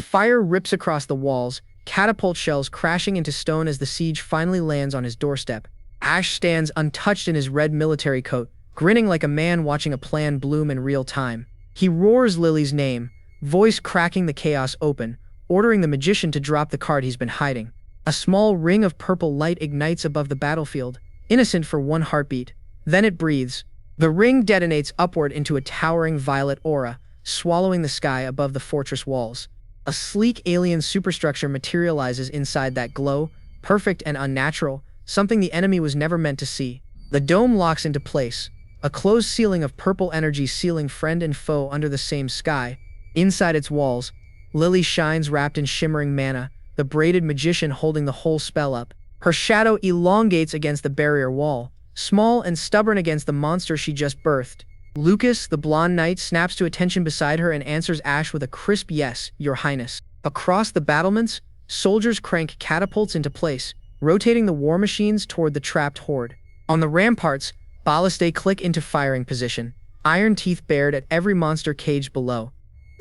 Fire rips across the walls, catapult shells crashing into stone as the siege finally lands on his doorstep. Ash stands untouched in his red military coat, grinning like a man watching a plan bloom in real time. He roars Lily's name, voice cracking the chaos open, ordering the magician to drop the card he's been hiding. A small ring of purple light ignites above the battlefield, innocent for one heartbeat. Then it breathes. The ring detonates upward into a towering violet aura, swallowing the sky above the fortress walls. A sleek alien superstructure materializes inside that glow, perfect and unnatural, something the enemy was never meant to see. The dome locks into place, a closed ceiling of purple energy sealing friend and foe under the same sky. Inside its walls, Lily shines wrapped in shimmering mana, the braided magician holding the whole spell up. Her shadow elongates against the barrier wall, small and stubborn against the monster she just birthed. Lucas, the blonde knight, snaps to attention beside her and answers Ash with a crisp yes, Your Highness. Across the battlements, soldiers crank catapults into place, rotating the war machines toward the trapped horde. On the ramparts, ballistae click into firing position, iron teeth bared at every monster caged below.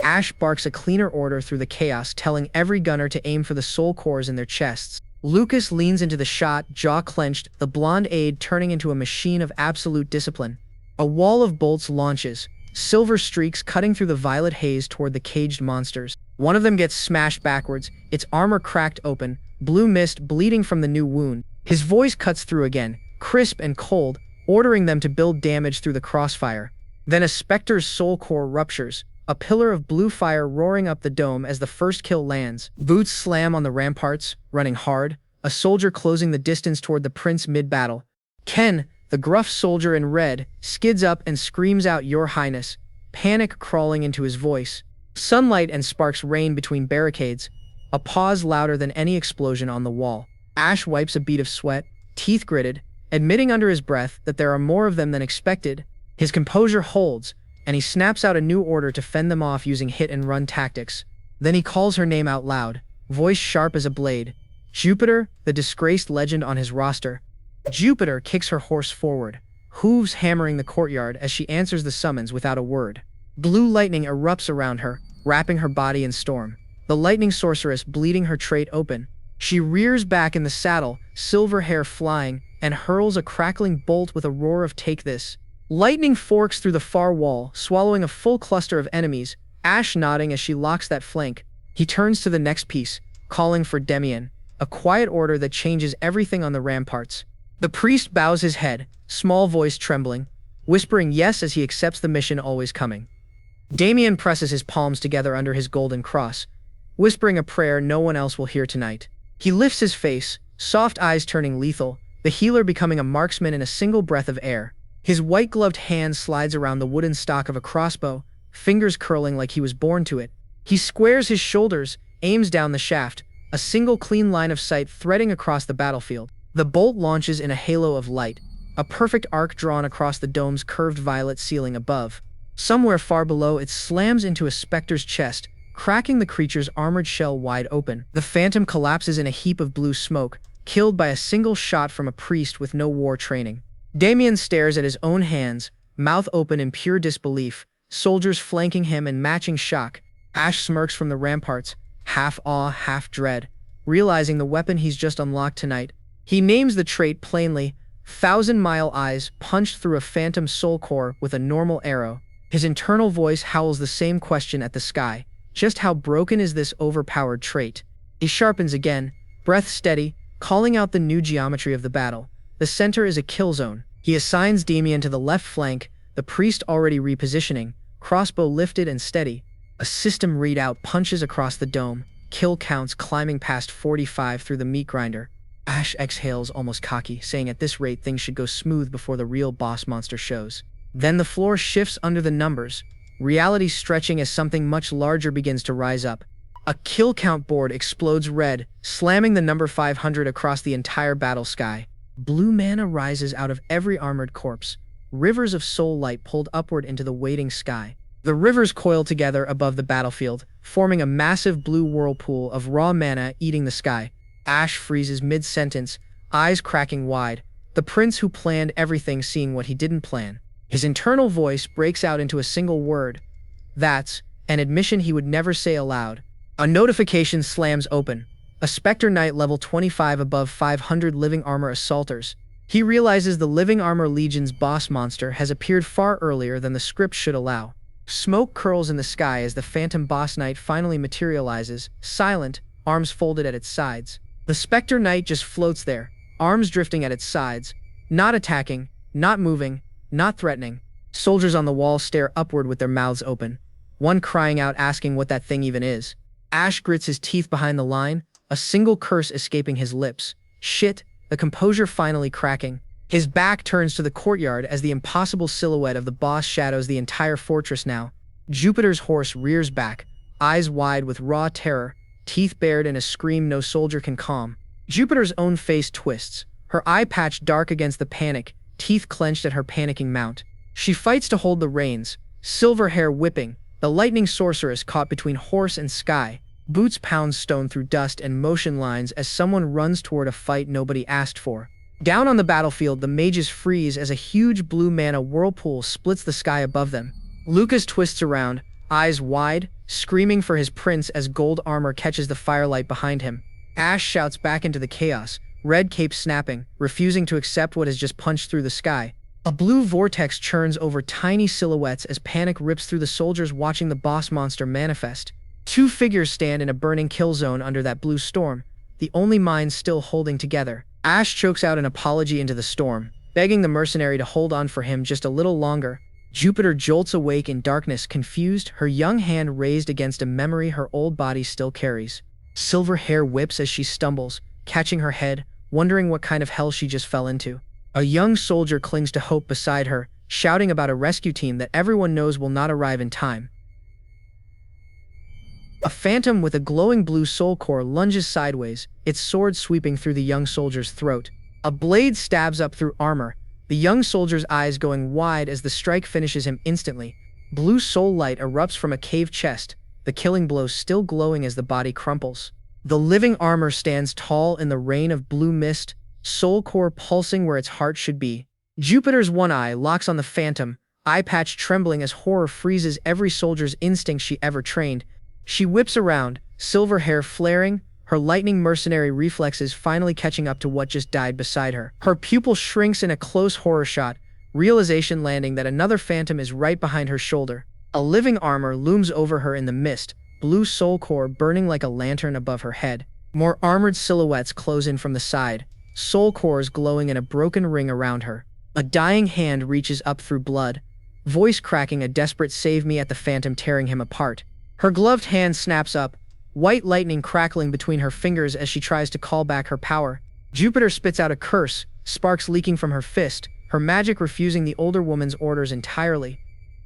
Ash barks a cleaner order through the chaos, telling every gunner to aim for the soul cores in their chests. Lucas leans into the shot, jaw clenched, the blonde aide turning into a machine of absolute discipline. A wall of bolts launches, silver streaks cutting through the violet haze toward the caged monsters. One of them gets smashed backwards, its armor cracked open, blue mist bleeding from the new wound. His voice cuts through again, crisp and cold, ordering them to build damage through the crossfire. Then a specter's soul core ruptures, a pillar of blue fire roaring up the dome as the first kill lands. Boots slam on the ramparts, running hard, a soldier closing the distance toward the prince mid-battle. Ken, the gruff soldier in red, skids up and screams out Your Highness, panic crawling into his voice. Sunlight and sparks rain between barricades, a pause louder than any explosion on the wall. Ash wipes a bead of sweat, teeth gritted, admitting under his breath that there are more of them than expected. His composure holds, and he snaps out a new order to fend them off using hit-and-run tactics. Then he calls her name out loud, voice sharp as a blade. Jupiter, the disgraced legend on his roster. Jupiter kicks her horse forward, hooves hammering the courtyard as she answers the summons without a word. Blue lightning erupts around her, wrapping her body in storm. The lightning sorceress bleeding her trait open. She rears back in the saddle, silver hair flying, and hurls a crackling bolt with a roar of take this. Lightning forks through the far wall, swallowing a full cluster of enemies, Ash nodding as she locks that flank. He turns to the next piece, calling for Demian, a quiet order that changes everything on the ramparts. The priest bows his head, small voice trembling, whispering yes as he accepts the mission always coming. Damian presses his palms together under his golden cross, whispering a prayer no one else will hear tonight. He lifts his face, soft eyes turning lethal, the healer becoming a marksman in a single breath of air. His white-gloved hand slides around the wooden stock of a crossbow, fingers curling like he was born to it. He squares his shoulders, aims down the shaft, a single clean line of sight threading across the battlefield. The bolt launches in a halo of light, a perfect arc drawn across the dome's curved violet ceiling above. Somewhere far below, it slams into a specter's chest, cracking the creature's armored shell wide open. The phantom collapses in a heap of blue smoke, killed by a single shot from a priest with no war training. Damian stares at his own hands, mouth open in pure disbelief, soldiers flanking him in matching shock. Ash smirks from the ramparts, half awe, half dread, realizing the weapon he's just unlocked tonight. He names the trait plainly, 1,000-mile eyes punched through a phantom soul core with a normal arrow. His internal voice howls the same question at the sky. Just how broken is this overpowered trait? He sharpens again, breath steady, calling out the new geometry of the battle. The center is a kill zone. He assigns Damian to the left flank, the priest already repositioning, crossbow lifted and steady. A system readout punches across the dome, kill counts climbing past 45 through the meat grinder. Ash exhales almost cocky, saying at this rate things should go smooth before the real boss monster shows. Then the floor shifts under the numbers, reality stretching as something much larger begins to rise up. A kill count board explodes red, slamming the number 500 across the entire battle sky. Blue mana rises out of every armored corpse, rivers of soul light pulled upward into the waiting sky. The rivers coil together above the battlefield, forming a massive blue whirlpool of raw mana eating the sky. Ash freezes mid-sentence, eyes cracking wide, the prince who planned everything seeing what he didn't plan. His internal voice breaks out into a single word. That's an admission he would never say aloud. A notification slams open. A Spectre Knight level 25 above 500 living armor assaulters. He realizes the Living Armor Legion's boss monster has appeared far earlier than the script should allow. Smoke curls in the sky as the Phantom Boss Knight finally materializes, silent, arms folded at its sides. The Spectre Knight just floats there, arms drifting at its sides, not attacking, not moving, not threatening. Soldiers on the wall stare upward with their mouths open, one crying out asking what that thing even is. Ash grits his teeth behind the line, a single curse escaping his lips. Shit, the composure finally cracking. His back turns to the courtyard as the impossible silhouette of the boss shadows the entire fortress now. Jupiter's horse rears back, eyes wide with raw terror, teeth bared in a scream no soldier can calm. Jupiter's own face twists, her eye patch dark against the panic, teeth clenched at her panicking mount. She fights to hold the reins, silver hair whipping, the lightning sorceress caught between horse and sky. Boots pound stone through dust and motion lines as someone runs toward a fight nobody asked for. Down on the battlefield, the mages freeze as a huge blue mana whirlpool splits the sky above them. Lucas twists around, eyes wide, screaming for his prince as gold armor catches the firelight behind him. Ash shouts back into the chaos, red cape snapping, refusing to accept what has just punched through the sky. A blue vortex churns over tiny silhouettes as panic rips through the soldiers watching the boss monster manifest. Two figures stand in a burning kill zone under that blue storm, the only minds still holding together. Ash chokes out an apology into the storm, begging the mercenary to hold on for him just a little longer. Jupiter jolts awake in darkness, confused, her young hand raised against a memory her old body still carries. Silver hair whips as she stumbles, catching her head, wondering what kind of hell she just fell into. A young soldier clings to hope beside her, shouting about a rescue team that everyone knows will not arrive in time. A phantom with a glowing blue soul core lunges sideways, its sword sweeping through the young soldier's throat. A blade stabs up through armor, the young soldier's eyes going wide as the strike finishes him instantly. Blue soul light erupts from a cave chest, the killing blow still glowing as the body crumples. The living armor stands tall in the rain of blue mist, soul core pulsing where its heart should be. Jupiter's one eye locks on the phantom, eye patch trembling as horror freezes every soldier's instinct she ever trained. She whips around, silver hair flaring, her lightning mercenary reflexes finally catching up to what just died beside her. Her pupil shrinks in a close horror shot, realization landing that another phantom is right behind her shoulder. A living armor looms over her in the mist, blue soul core burning like a lantern above her head. More armored silhouettes close in from the side, soul cores glowing in a broken ring around her. A dying hand reaches up through blood, voice cracking a desperate save me at the phantom tearing him apart. Her gloved hand snaps up, white lightning crackling between her fingers as she tries to call back her power. Jupiter spits out a curse, sparks leaking from her fist, her magic refusing the older woman's orders entirely.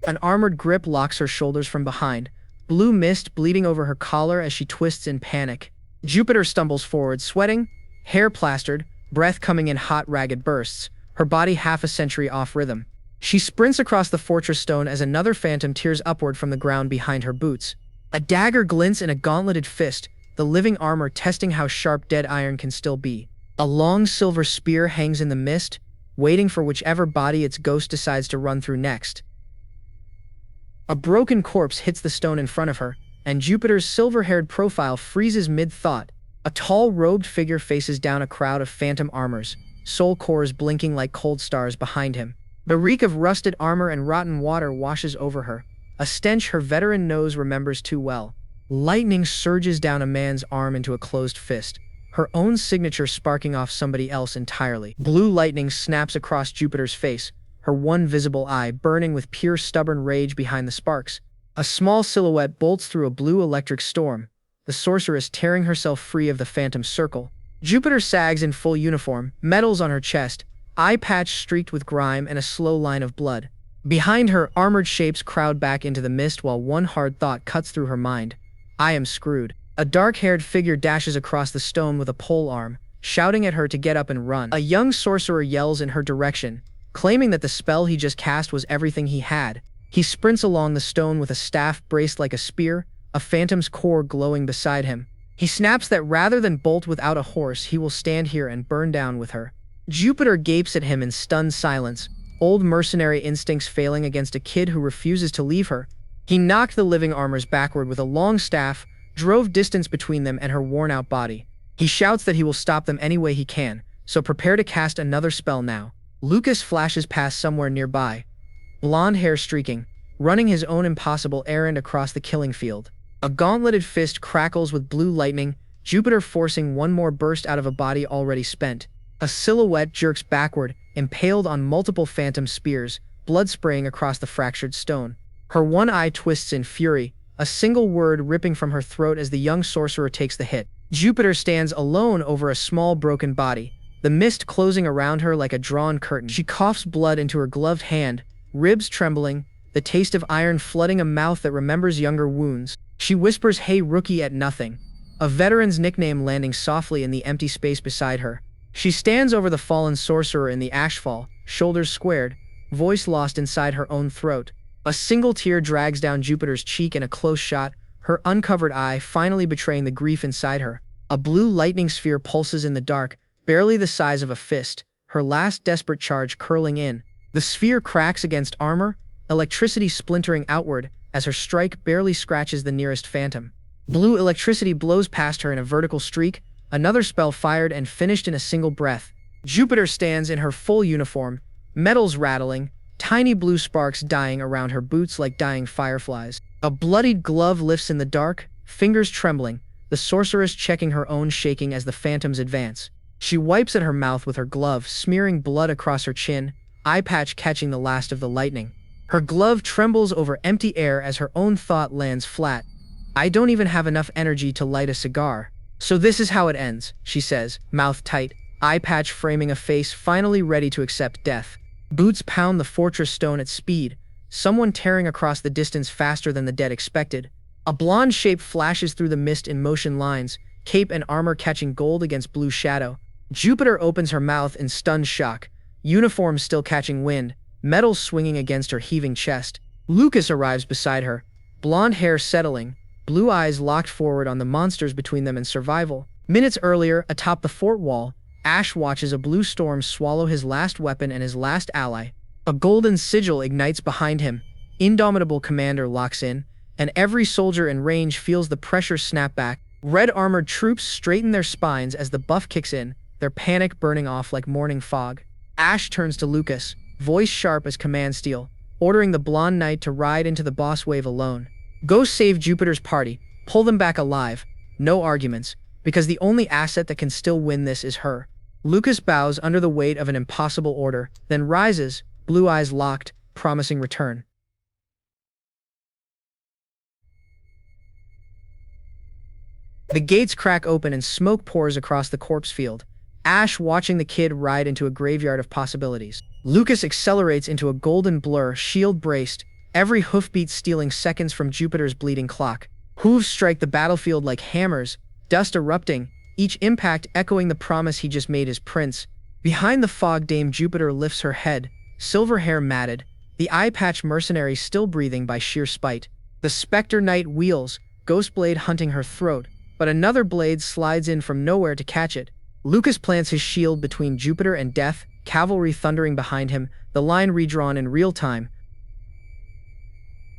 An armored grip locks her shoulders from behind, blue mist bleeding over her collar as she twists in panic. Jupiter stumbles forward, sweating, hair plastered, breath coming in hot, ragged bursts, her body half a century off rhythm. She sprints across the fortress stone as another phantom tears upward from the ground behind her boots. A dagger glints in a gauntleted fist, the living armor testing how sharp dead iron can still be. A long silver spear hangs in the mist, waiting for whichever body its ghost decides to run through next. A broken corpse hits the stone in front of her, and Jupiter's silver-haired profile freezes mid-thought. A tall, robed figure faces down a crowd of phantom armors, soul cores blinking like cold stars behind him. The reek of rusted armor and rotten water washes over her, a stench her veteran nose remembers too well. Lightning surges down a man's arm into a closed fist, her own signature sparking off somebody else entirely. Blue lightning snaps across Jupiter's face, her one visible eye burning with pure stubborn rage behind the sparks. A small silhouette bolts through a blue electric storm, the sorceress tearing herself free of the phantom circle. Jupiter sags in full uniform, medals on her chest, eye patch streaked with grime and a slow line of blood. Behind her, armored shapes crowd back into the mist while one hard thought cuts through her mind. I am screwed. A dark-haired figure dashes across the stone with a pole arm, shouting at her to get up and run. A young sorcerer yells in her direction, claiming that the spell he just cast was everything he had. He sprints along the stone with a staff braced like a spear, a phantom's core glowing beside him. He snaps that rather than bolt without a horse, he will stand here and burn down with her. Jupiter gapes at him in stunned silence, old mercenary instincts failing against a kid who refuses to leave her. He knocked the living armors backward with a long staff, drove distance between them and her worn-out body. He shouts that he will stop them any way he can, so prepare to cast another spell now. Lucas flashes past somewhere nearby, blonde hair streaking, running his own impossible errand across the killing field. A gauntleted fist crackles with blue lightning, Jupiter forcing one more burst out of a body already spent. A silhouette jerks backward, impaled on multiple phantom spears, blood spraying across the fractured stone. Her one eye twists in fury, a single word ripping from her throat as the young sorcerer takes the hit. Jupiter stands alone over a small broken body, the mist closing around her like a drawn curtain. She coughs blood into her gloved hand, ribs trembling, the taste of iron flooding a mouth that remembers younger wounds. She whispers, "Hey rookie," at nothing, a veteran's nickname landing softly in the empty space beside her. She stands over the fallen sorcerer in the ashfall, shoulders squared, voice lost inside her own throat. A single tear drags down Jupiter's cheek in a close shot, her uncovered eye finally betraying the grief inside her. A blue lightning sphere pulses in the dark, barely the size of a fist, her last desperate charge curling in. The sphere cracks against armor, electricity splintering outward as her strike barely scratches the nearest phantom. Blue electricity blows past her in a vertical streak, another spell fired and finished in a single breath. Jupiter stands in her full uniform, metals rattling, tiny blue sparks dying around her boots like dying fireflies. A bloodied glove lifts in the dark, fingers trembling, the sorceress checking her own shaking as the phantoms advance. She wipes at her mouth with her glove, smearing blood across her chin, eye patch catching the last of the lightning. Her glove trembles over empty air as her own thought lands flat. "I don't even have enough energy to light a cigar." "So this is how it ends," she says, mouth tight, eye patch framing a face finally ready to accept death. Boots pound the fortress stone at speed, someone tearing across the distance faster than the dead expected. A blonde shape flashes through the mist in motion lines, cape and armor catching gold against blue shadow. Jupiter opens her mouth in stunned shock, uniform still catching wind, metal swinging against her heaving chest. Lucas arrives beside her, blonde hair settling, blue eyes locked forward on the monsters between them and survival. Minutes earlier, atop the fort wall, Ash watches a blue storm swallow his last weapon and his last ally. A golden sigil ignites behind him, indomitable commander locks in, and every soldier in range feels the pressure snap back. Red-armored troops straighten their spines as the buff kicks in, their panic burning off like morning fog. Ash turns to Lucas, voice sharp as command steel, ordering the blonde knight to ride into the boss wave alone. "Go save Jupiter's party, pull them back alive, no arguments, because the only asset that can still win this is her." Lucas bows under the weight of an impossible order, then rises, blue eyes locked, promising return. The gates crack open and smoke pours across the corpse field, Ash watching the kid ride into a graveyard of possibilities. Lucas accelerates into a golden blur, shield braced, every hoofbeat stealing seconds from Jupiter's bleeding clock. Hooves strike the battlefield like hammers, dust erupting, each impact echoing the promise he just made his prince. Behind the fog, Dame Jupiter lifts her head, silver hair matted, the eye-patch mercenary still breathing by sheer spite. The Spectre Knight wheels, ghost blade hunting her throat, but another blade slides in from nowhere to catch it. Lucas plants his shield between Jupiter and death, cavalry thundering behind him, the line redrawn in real time.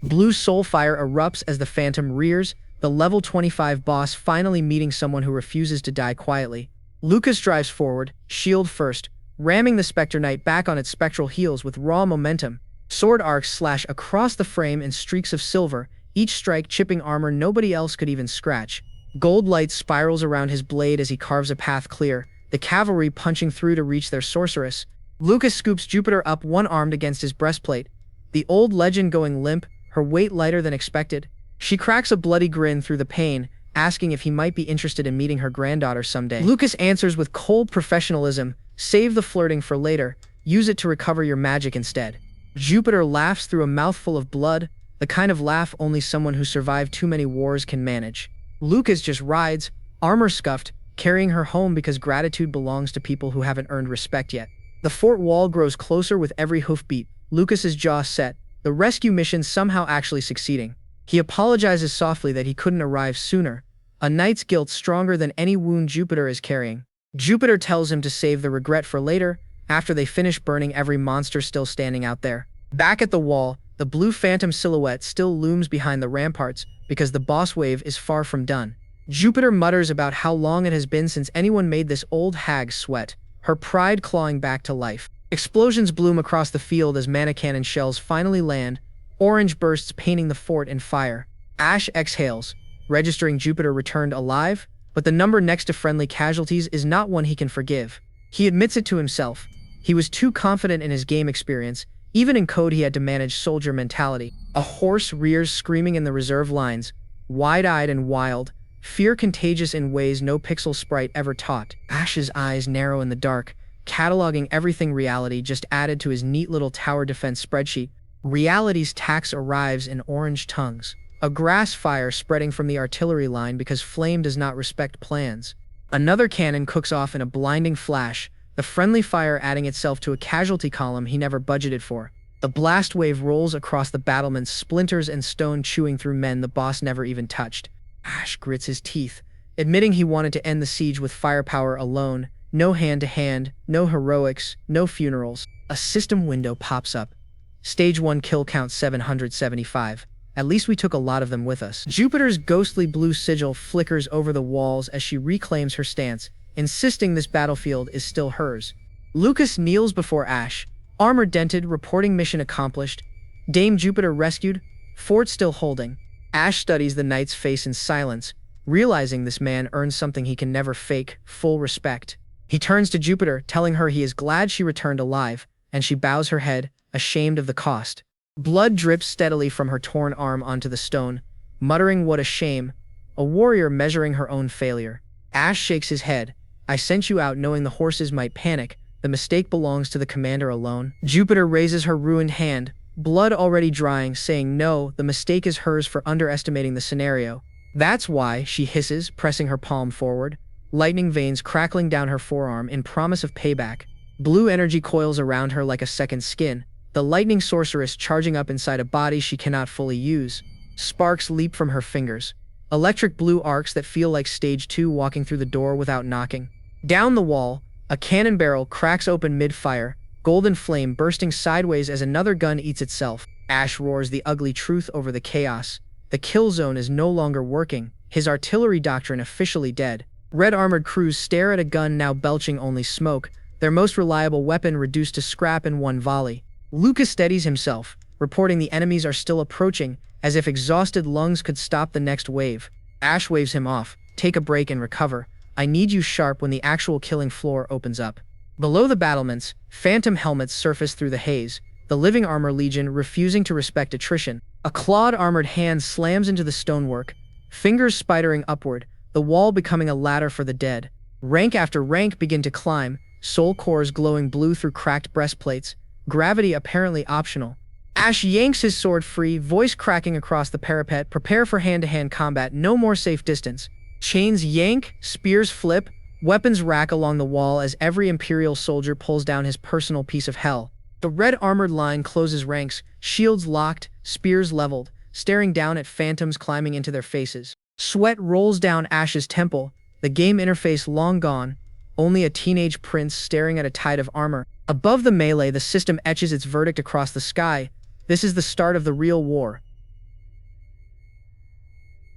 Blue soul fire erupts as the phantom rears, the level 25 boss finally meeting someone who refuses to die quietly. Lucas drives forward, shield first, ramming the Spectre Knight back on its spectral heels with raw momentum. Sword arcs slash across the frame in streaks of silver, each strike chipping armor nobody else could even scratch. Gold light spirals around his blade as he carves a path clear, the cavalry punching through to reach their sorceress. Lucas scoops Jupiter up one-armed against his breastplate, the old legend going limp, her weight lighter than expected. She cracks a bloody grin through the pain, asking if he might be interested in meeting her granddaughter someday. Lucas answers with cold professionalism, "Save the flirting for later, use it to recover your magic instead." Jupiter laughs through a mouthful of blood, the kind of laugh only someone who survived too many wars can manage. Lucas just rides, armor scuffed, carrying her home because gratitude belongs to people who haven't earned respect yet. The fort wall grows closer with every hoofbeat, Lucas's jaw set, the rescue mission somehow actually succeeding. He apologizes softly that he couldn't arrive sooner, a knight's guilt stronger than any wound Jupiter is carrying. Jupiter tells him to save the regret for later, after they finish burning every monster still standing out there. Back at the wall, the blue phantom silhouette still looms behind the ramparts, because the boss wave is far from done. Jupiter mutters about how long it has been since anyone made this old hag sweat, her pride clawing back to life. Explosions bloom across the field as mana cannon shells finally land, orange bursts painting the fort in fire. Ash exhales, registering Jupiter returned alive, but the number next to friendly casualties is not one he can forgive. He admits it to himself. He was too confident in his game experience. Even in code he had to manage soldier mentality. A horse rears screaming in the reserve lines, wide-eyed and wild, fear contagious in ways no pixel sprite ever taught. Ash's eyes narrow in the dark, cataloging everything reality just added to his neat little tower defense spreadsheet. Reality's tax arrives in orange tongues. A grass fire spreading from the artillery line because Flame does not respect plans. Another cannon cooks off in a blinding flash, the friendly fire adding itself to a casualty column he never budgeted for. The blast wave rolls across the battlements, splinters and stone chewing through men the boss never even touched. Ash grits his teeth, admitting he wanted to end the siege with firepower alone. No hand-to-hand, no heroics, no funerals. A system window pops up. Stage 1 kill count 775. At least we took a lot of them with us. Jupiter's ghostly blue sigil flickers over the walls as she reclaims her stance, insisting this battlefield is still hers. Lucas kneels before Ash, armor dented, reporting mission accomplished. Dame Jupiter rescued, fort still holding. Ash studies the knight's face in silence, realizing this man earns something he can never fake, full respect. He turns to Jupiter, telling her he is glad she returned alive, and she bows her head, ashamed of the cost. Blood drips steadily from her torn arm onto the stone, muttering what a shame, a warrior measuring her own failure. Ash shakes his head. I sent you out knowing the horses might panic. The mistake belongs to the commander alone. Jupiter raises her ruined hand, blood already drying, saying no, the mistake is hers for underestimating the scenario. That's why, she hisses, pressing her palm forward, lightning veins crackling down her forearm in promise of payback. Blue energy coils around her like a second skin, the lightning sorceress charging up inside a body she cannot fully use. Sparks leap from her fingers, electric blue arcs that feel like stage 2 walking through the door without knocking. Down the wall, a cannon barrel cracks open mid-fire, golden flame bursting sideways as another gun eats itself. Ash roars the ugly truth over the chaos. The kill zone is no longer working, his artillery doctrine officially dead. Red armored crews stare at a gun now belching only smoke, their most reliable weapon reduced to scrap in one volley. Lucas steadies himself, reporting the enemies are still approaching, as if exhausted lungs could stop the next wave. Ash waves him off, take a break and recover. I need you sharp when the actual killing floor opens up. Below the battlements, phantom helmets surface through the haze, the living armor legion refusing to respect attrition. A clawed armored hand slams into the stonework, fingers spidering upward, the wall becoming a ladder for the dead. Rank after rank begin to climb, soul cores glowing blue through cracked breastplates, gravity apparently optional. Ash yanks his sword free, voice cracking across the parapet, prepare for hand-to-hand combat, no more safe distance. Chains yank, spears flip, weapons rack along the wall as every Imperial soldier pulls down his personal piece of hell. The red armored line closes ranks, shields locked, spears leveled, staring down at phantoms climbing into their faces. Sweat rolls down Ash's temple, the game interface long gone, only a teenage prince staring at a tide of armor. Above the melee, the system etches its verdict across the sky. This is the start of the real war.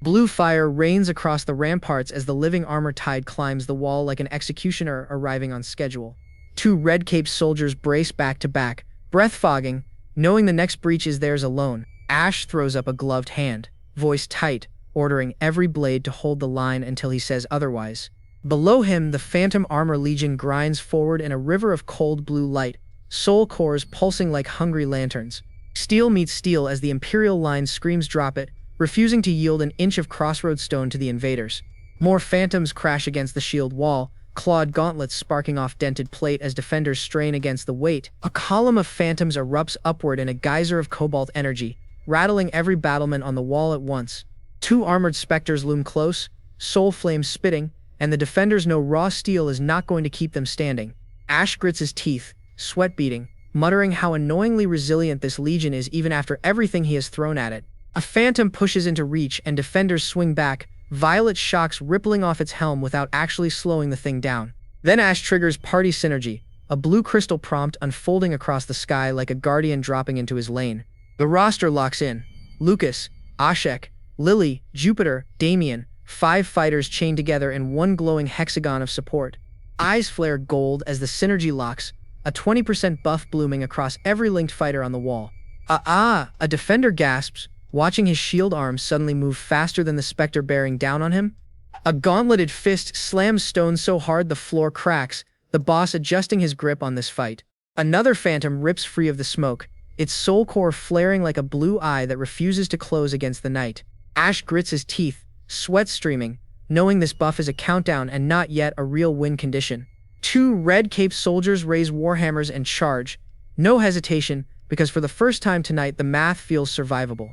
Blue fire rains across the ramparts as the living armor tide climbs the wall like an executioner arriving on schedule. Two red-caped soldiers brace back to back, breath-fogging, knowing the next breach is theirs alone. Ash throws up a gloved hand, voice tight, ordering every blade to hold the line until he says otherwise. Below him, the Phantom Armor Legion grinds forward in a river of cold blue light, soul cores pulsing like hungry lanterns. Steel meets steel as the Imperial line screams drop it, refusing to yield an inch of crossroad stone to the invaders. More phantoms crash against the shield wall, clawed gauntlets sparking off dented plate as defenders strain against the weight. A column of phantoms erupts upward in a geyser of cobalt energy, rattling every battlement on the wall at once. Two armored specters loom close, soul flames spitting, and the defenders know raw steel is not going to keep them standing. Ash grits his teeth, sweat beating, muttering how annoyingly resilient this legion is even after everything he has thrown at it. A phantom pushes into reach and defenders swing back, violet shocks rippling off its helm without actually slowing the thing down. Then Ash triggers party synergy, a blue crystal prompt unfolding across the sky like a guardian dropping into his lane. The roster locks in. Lucas, Ashek, Lily, Jupiter, Damien, 5 fighters chained together in one glowing hexagon of support. Eyes flare gold as the synergy locks, a 20% buff blooming across every linked fighter on the wall. A defender gasps, watching his shield arms suddenly move faster than the specter bearing down on him. A gauntleted fist slams stone so hard the floor cracks, the boss adjusting his grip on this fight. Another phantom rips free of the smoke, its soul core flaring like a blue eye that refuses to close against the night. Ash grits his teeth, sweat streaming, knowing this buff is a countdown and not yet a real win condition. 2 red-caped soldiers raise warhammers and charge. No hesitation, because for the first time tonight the math feels survivable.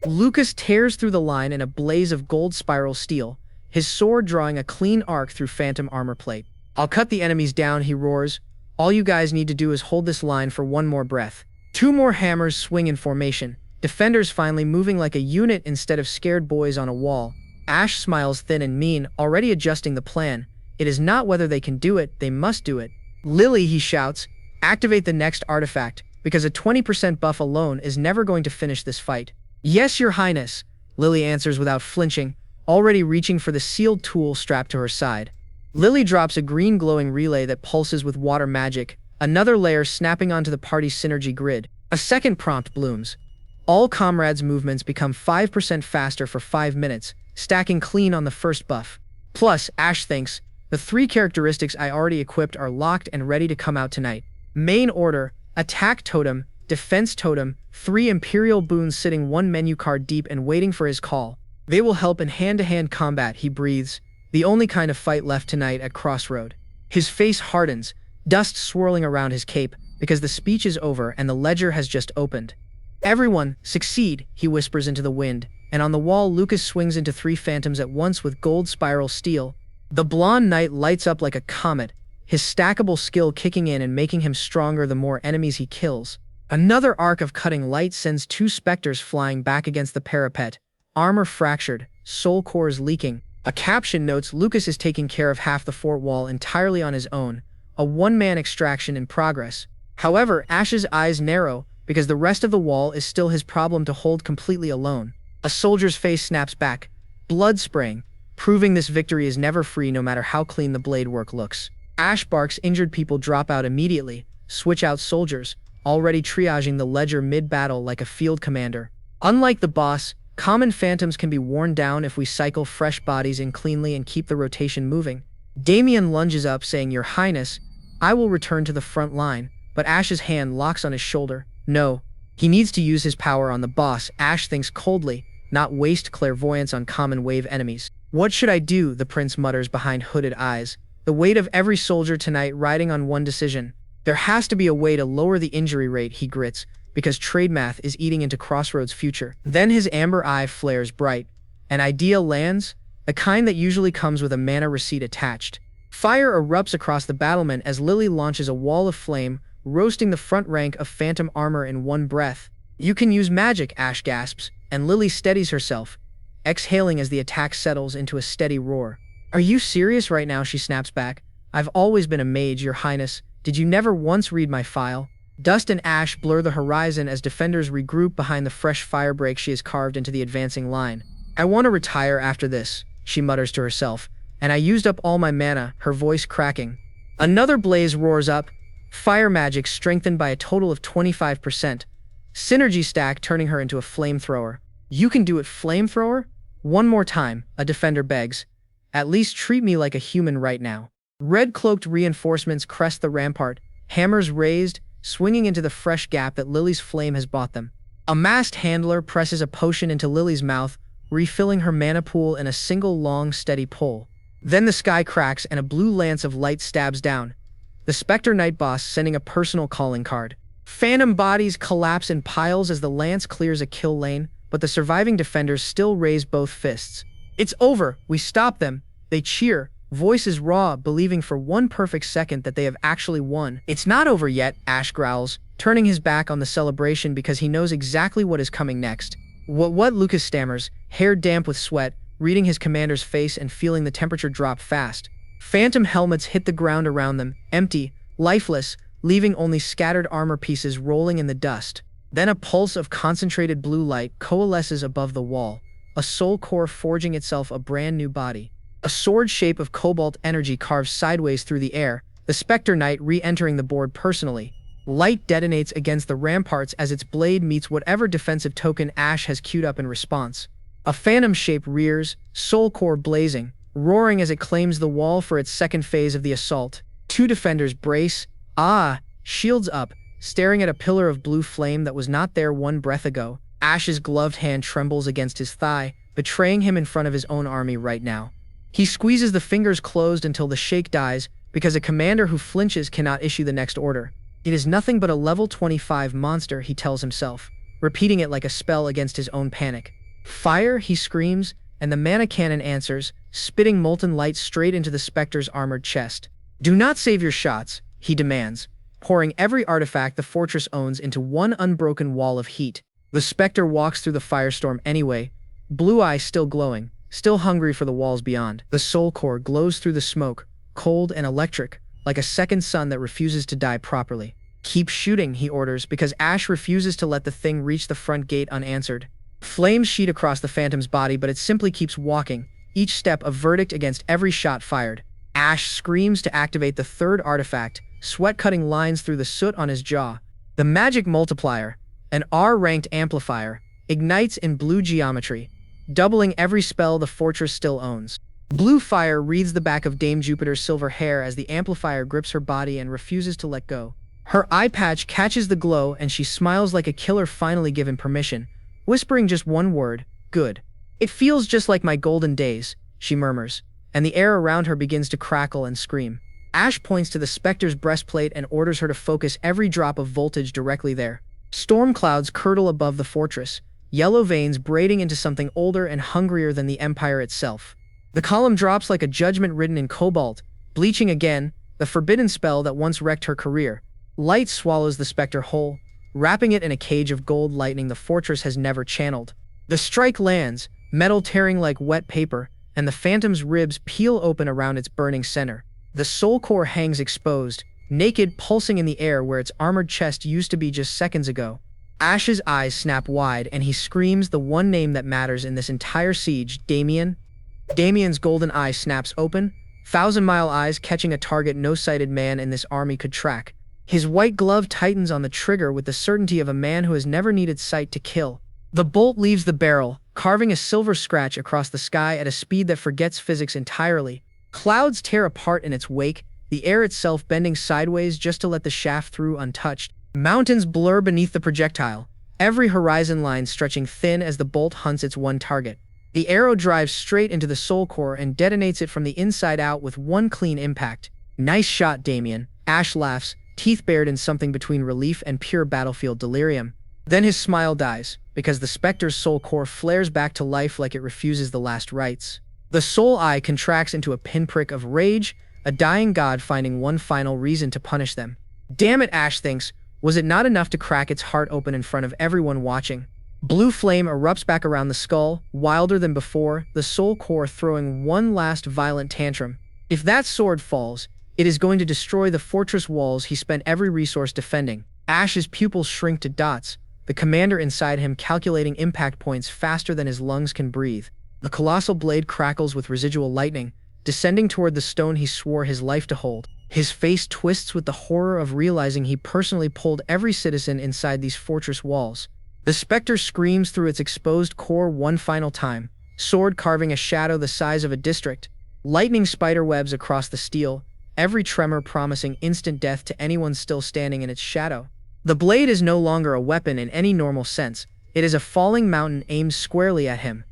Lucas tears through the line in a blaze of gold spiral steel, his sword drawing a clean arc through phantom armor plate. "I'll cut the enemies down," he roars. "All you guys need to do is hold this line for one more breath." 2 more hammers swing in formation, defenders finally moving like a unit instead of scared boys on a wall. Ash smiles thin and mean, already adjusting the plan. It is not whether they can do it, they must do it. "Lily," he shouts, "activate the next artifact, because a 20% buff alone is never going to finish this fight." "Yes, your highness," Lily answers without flinching, already reaching for the sealed tool strapped to her side. Lily drops a green glowing relay that pulses with water magic, another layer snapping onto the party's synergy grid. A second prompt blooms. All comrades' movements become 5% faster for 5 minutes, stacking clean on the first buff. Plus, Ash thinks, the 3 characteristics I already equipped are locked and ready to come out tonight. Main order, attack totem, defense totem, 3 imperial boons sitting 1 menu card deep and waiting for his call. They will help in hand-to-hand combat, he breathes, the only kind of fight left tonight at Crossroad. His face hardens, dust swirling around his cape, because the speech is over and the ledger has just opened. "Everyone, succeed," he whispers into the wind, and on the wall Lucas swings into 3 phantoms at once with gold spiral steel. The blonde knight lights up like a comet, his stackable skill kicking in and making him stronger the more enemies he kills. Another arc of cutting light sends 2 specters flying back against the parapet, armor fractured, soul cores leaking. A caption notes Lucas is taking care of half the fort wall entirely on his own, a one-man extraction in progress. However, Ash's eyes narrow, because the rest of the wall is still his problem to hold completely alone. A soldier's face snaps back, blood spraying, proving this victory is never free no matter how clean the blade work looks. Ash barks injured people drop out immediately, switch out soldiers, already triaging the ledger mid-battle like a field commander. Unlike the boss, common phantoms can be worn down if we cycle fresh bodies in cleanly and keep the rotation moving. Damien lunges up saying, "Your Highness, I will return to the front line," but Ash's hand locks on his shoulder. No. He needs to use his power on the boss, Ash thinks coldly, not waste clairvoyance on common wave enemies. "What should I do?" the prince mutters behind hooded eyes, the weight of every soldier tonight riding on one decision. "There has to be a way to lower the injury rate," he grits, because trade math is eating into Crossroads' future. Then his amber eye flares bright. An idea lands, the kind that usually comes with a mana receipt attached. Fire erupts across the battlement as Lily launches a wall of flame, roasting the front rank of phantom armor in one breath. "You can use magic," Ash gasps, and Lily steadies herself, exhaling as the attack settles into a steady roar. "Are you serious right now?" she snaps back. "I've always been a mage, Your Highness. Did you never once read my file?" Dust and ash blur the horizon as defenders regroup behind the fresh firebreak she has carved into the advancing line. "I want to retire after this," she mutters to herself, "and I used up all my mana," her voice cracking. Another blaze roars up, fire magic strengthened by a total of 25%. Synergy stack turning her into a flamethrower. "You can do it, flamethrower?" "One more time," a defender begs. "At least treat me like a human right now." Red-cloaked reinforcements crest the rampart, hammers raised, swinging into the fresh gap that Lily's flame has bought them. A masked handler presses a potion into Lily's mouth, refilling her mana pool in a single long, steady pull. Then the sky cracks and a blue lance of light stabs down, the Spectre Knight boss sending a personal calling card. Phantom bodies collapse in piles as the lance clears a kill lane, but the surviving defenders still raise both fists. "It's over! We stop them!" They cheer, voices raw, believing for one perfect second that they have actually won. "It's not over yet," Ash growls, turning his back on the celebration because he knows exactly what is coming next. What? Lucas stammers, hair damp with sweat, reading his commander's face and feeling the temperature drop fast. Phantom helmets hit the ground around them, empty, lifeless, leaving only scattered armor pieces rolling in the dust. Then a pulse of concentrated blue light coalesces above the wall, a soul core forging itself a brand new body. A sword shape of cobalt energy carves sideways through the air, the Spectre Knight re-entering the board personally. Light detonates against the ramparts as its blade meets whatever defensive token Ash has queued up in response. A phantom shape rears, soul core blazing, roaring as it claims the wall for its second phase of the assault. Two defenders brace, shields up, staring at a pillar of blue flame that was not there one breath ago. Ash's gloved hand trembles against his thigh, betraying him in front of his own army right now. He squeezes the fingers closed until the shake dies, because a commander who flinches cannot issue the next order. It is nothing but a level 25 monster, he tells himself, repeating it like a spell against his own panic. Fire, he screams, and the mana cannon answers, spitting molten light straight into the Spectre's armored chest. Do not save your shots, he demands, pouring every artifact the fortress owns into one unbroken wall of heat. The Spectre walks through the firestorm anyway, blue eye still glowing, still hungry for the walls beyond. The soul core glows through the smoke, cold and electric, like a second sun that refuses to die properly. Keep shooting, he orders, because Ash refuses to let the thing reach the front gate unanswered. Flames sheet across the Phantom's body, but it simply keeps walking, each step a verdict against every shot fired. Ash screams to activate the third artifact, sweat cutting lines through the soot on his jaw. The magic multiplier, an R-ranked amplifier, ignites in blue geometry, doubling every spell the fortress still owns. Blue fire wreathes the back of Dame Jupiter's silver hair as the amplifier grips her body and refuses to let go. Her eye patch catches the glow and she smiles like a killer finally given permission, whispering just one word, good. It feels just like my golden days, she murmurs, and the air around her begins to crackle and scream. Ash points to the Spectre's breastplate and orders her to focus every drop of voltage directly there. Storm clouds curdle above the fortress, yellow veins braiding into something older and hungrier than the Empire itself. The column drops like a judgment written in cobalt, bleaching again, the forbidden spell that once wrecked her career. Light swallows the Spectre whole, wrapping it in a cage of gold lightning the fortress has never channeled. The strike lands, metal tearing like wet paper, and the Phantom's ribs peel open around its burning center. The soul core hangs exposed, naked, pulsing in the air where its armored chest used to be just seconds ago. Ash's eyes snap wide and he screams the one name that matters in this entire siege, Damien. Damien's golden eye snaps open, 1,000-mile eyes catching a target no sighted man in this army could track. His white glove tightens on the trigger with the certainty of a man who has never needed sight to kill. The bolt leaves the barrel, carving a silver scratch across the sky at a speed that forgets physics entirely. Clouds tear apart in its wake, the air itself bending sideways just to let the shaft through untouched. Mountains blur beneath the projectile, every horizon line stretching thin as the bolt hunts its one target. The arrow drives straight into the soul core and detonates it from the inside out with one clean impact. Nice shot, Damien. Ash laughs, teeth bared in something between relief and pure battlefield delirium. Then his smile dies, because the Spectre's soul core flares back to life like it refuses the last rites. The soul eye contracts into a pinprick of rage, a dying god finding one final reason to punish them. Damn it, Ash thinks, was it not enough to crack its heart open in front of everyone watching? Blue flame erupts back around the skull, wilder than before, the soul core throwing one last violent tantrum. If that sword falls, it is going to destroy the fortress walls he spent every resource defending. Ash's pupils shrink to dots, the commander inside him calculating impact points faster than his lungs can breathe. The colossal blade crackles with residual lightning, descending toward the stone he swore his life to hold. His face twists with the horror of realizing he personally pulled every citizen inside these fortress walls. The Spectre screams through its exposed core one final time, sword carving a shadow the size of a district. Lightning spider webs across the steel, every tremor promising instant death to anyone still standing in its shadow. The blade is no longer a weapon in any normal sense. It is a falling mountain aimed squarely at him.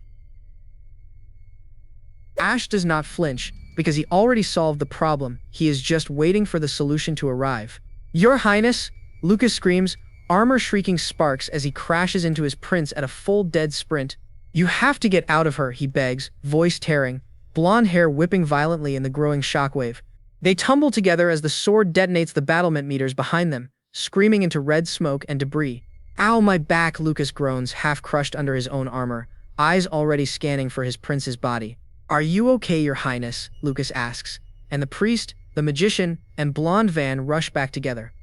Ash does not flinch, because he already solved the problem. He is just waiting for the solution to arrive. Your Highness, Lucas screams, armor shrieking sparks as he crashes into his prince at a full dead sprint. You have to get out of her, he begs, voice tearing, blonde hair whipping violently in the growing shockwave. They tumble together as the sword detonates the battlement meters behind them, screaming into red smoke and debris. Ow, my back, Lucas groans, half crushed under his own armor, eyes already scanning for his prince's body. Are you okay, Your Highness? Lucas asks, and the priest, the magician, and blonde Van rush back together.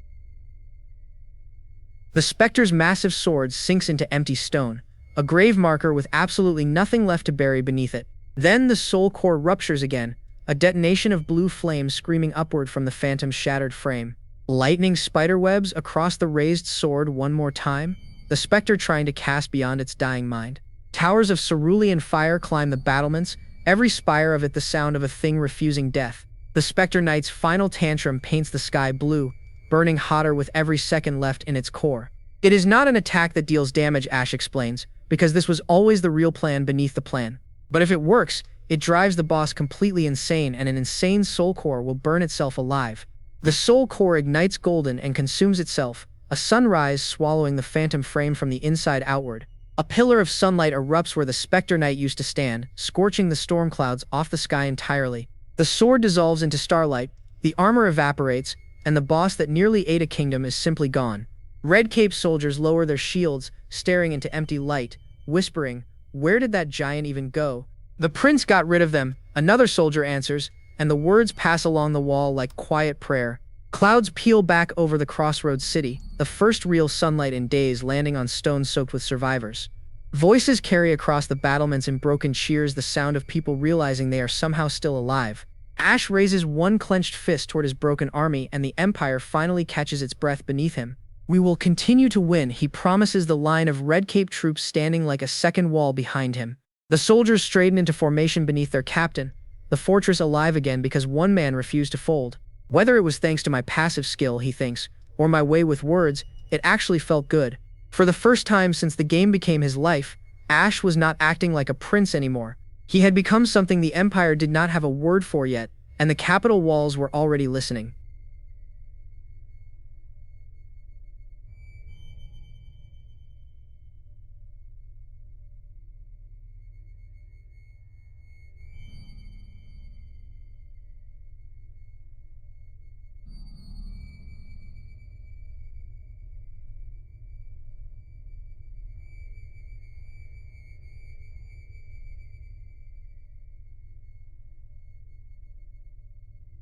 The Spectre's massive sword sinks into empty stone, a grave marker with absolutely nothing left to bury beneath it. Then the soul core ruptures again, a detonation of blue flames screaming upward from the phantom's shattered frame. Lightning spiderwebs across the raised sword one more time, the specter trying to cast beyond its dying mind. Towers of cerulean fire climb the battlements, every spire of it the sound of a thing refusing death. The Spectre Knight's final tantrum paints the sky blue, burning hotter with every second left in its core. It is not an attack that deals damage, Ash explains, because this was always the real plan beneath the plan. But if it works, it drives the boss completely insane, and an insane soul core will burn itself alive. The soul core ignites golden and consumes itself, a sunrise swallowing the phantom frame from the inside outward. A pillar of sunlight erupts where the Spectre Knight used to stand, scorching the storm clouds off the sky entirely. The sword dissolves into starlight, the armor evaporates, and the boss that nearly ate a kingdom is simply gone. Red Cape soldiers lower their shields, staring into empty light, whispering, "Where did that giant even go?" "The prince got rid of them," another soldier answers, and the words pass along the wall like quiet prayer. Clouds peel back over the crossroads city, the first real sunlight in days landing on stone soaked with survivors. Voices carry across the battlements in broken cheers, the sound of people realizing they are somehow still alive. Ash raises one clenched fist toward his broken army, and the Empire finally catches its breath beneath him. "We will continue to win," he promises, the line of Red Cape troops standing like a second wall behind him. The soldiers straighten into formation beneath their captain, the fortress alive again because one man refused to fold. "Whether it was thanks to my passive skill," he thinks, "or my way with words, it actually felt good." For the first time since the game became his life, Ash was not acting like a prince anymore. He had become something the Empire did not have a word for yet, and the capital walls were already listening.